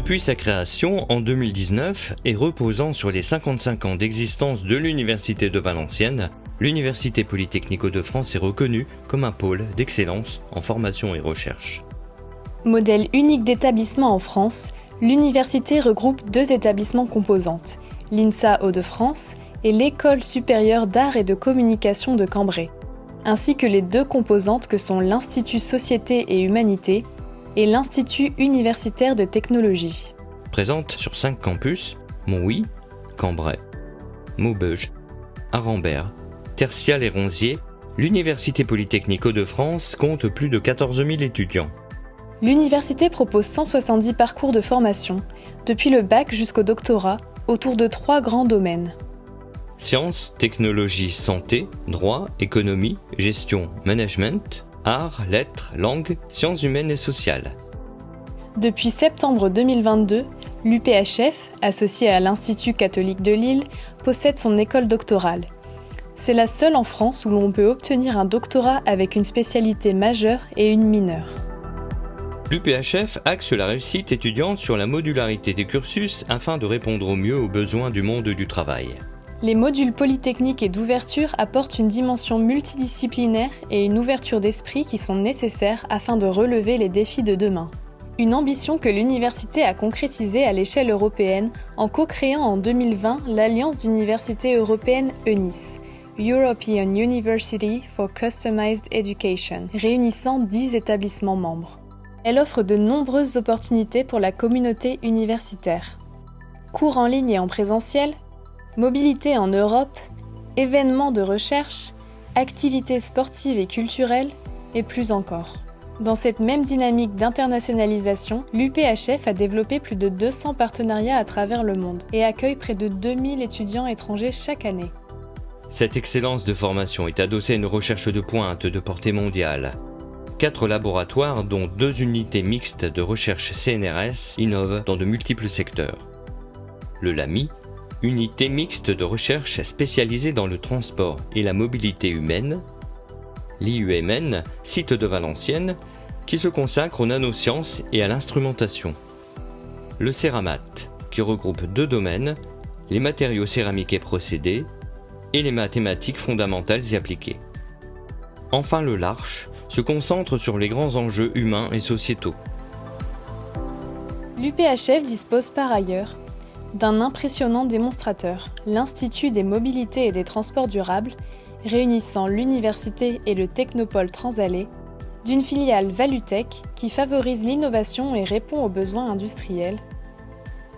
Depuis sa création en 2019 et reposant sur les 55 ans d'existence de l'Université de Valenciennes, l'Université Polytechnique Hauts-de-France est reconnue comme un pôle d'excellence en formation et recherche. Modèle unique d'établissement en France, l'université regroupe 2 établissements composantes, l'INSA Hauts-de-France et l'École supérieure d'art et de communication de Cambrai, ainsi que les 2 composantes que sont l'Institut Société et Humanité et l'Institut universitaire de technologie. Présente sur 5 campus, Monthuy, Cambrai, Maubeuge, Arambert, Tertial et Ronzier, l'Université Polytechnique Hauts-de-France compte plus de 14 000 étudiants. L'université propose 170 parcours de formation, depuis le bac jusqu'au doctorat, autour de 3 grands domaines. Sciences, technologies, santé, droit, économie, gestion, management, arts, lettres, langues, sciences humaines et sociales. Depuis septembre 2022, l'UPHF, associée à l'Institut catholique de Lille, possède son école doctorale. C'est la seule en France où l'on peut obtenir un doctorat avec une spécialité majeure et une mineure. L'UPHF axe la réussite étudiante sur la modularité des cursus afin de répondre au mieux aux besoins du monde du travail. Les modules polytechniques et d'ouverture apportent une dimension multidisciplinaire et une ouverture d'esprit qui sont nécessaires afin de relever les défis de demain. Une ambition que l'université a concrétisée à l'échelle européenne en co-créant en 2020 l'Alliance d'universités européennes EUNIS, European University for Customized Education, réunissant 10 établissements membres. Elle offre de nombreuses opportunités pour la communauté universitaire. Cours en ligne et en présentiel, mobilité en Europe, événements de recherche, activités sportives et culturelles, et plus encore. Dans cette même dynamique d'internationalisation, l'UPHF a développé plus de 200 partenariats à travers le monde et accueille près de 2000 étudiants étrangers chaque année. Cette excellence de formation est adossée à une recherche de pointe de portée mondiale. 4 laboratoires, dont 2 unités mixtes de recherche CNRS, innovent dans de multiples secteurs. Le LAMI, unité mixte de recherche spécialisée dans le transport et la mobilité humaine. L'IUMN, site de Valenciennes, qui se consacre aux nanosciences et à l'instrumentation. Le CERAMAT, qui regroupe 2 domaines, les matériaux céramiques et procédés, et les mathématiques fondamentales et appliquées. Enfin le LARCH se concentre sur les grands enjeux humains et sociétaux. L'UPHF dispose par ailleurs d'un impressionnant démonstrateur, l'Institut des mobilités et des transports durables, réunissant l'université et le technopôle Transalé, d'une filiale Valutech qui favorise l'innovation et répond aux besoins industriels,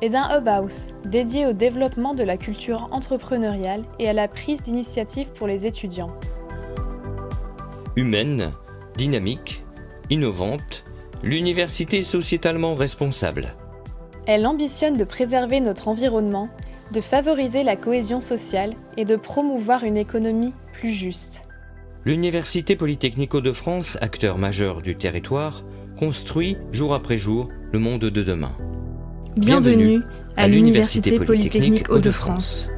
et d'un Hub House dédié au développement de la culture entrepreneuriale et à la prise d'initiative pour les étudiants. Humaine, dynamique, innovante, l'université est sociétalement responsable. Elle ambitionne de préserver notre environnement, de favoriser la cohésion sociale et de promouvoir une économie plus juste. L'Université Polytechnique Hauts-de-France, acteur majeur du territoire, construit jour après jour le monde de demain. Bienvenue à l'Université Polytechnique Hauts-de-France.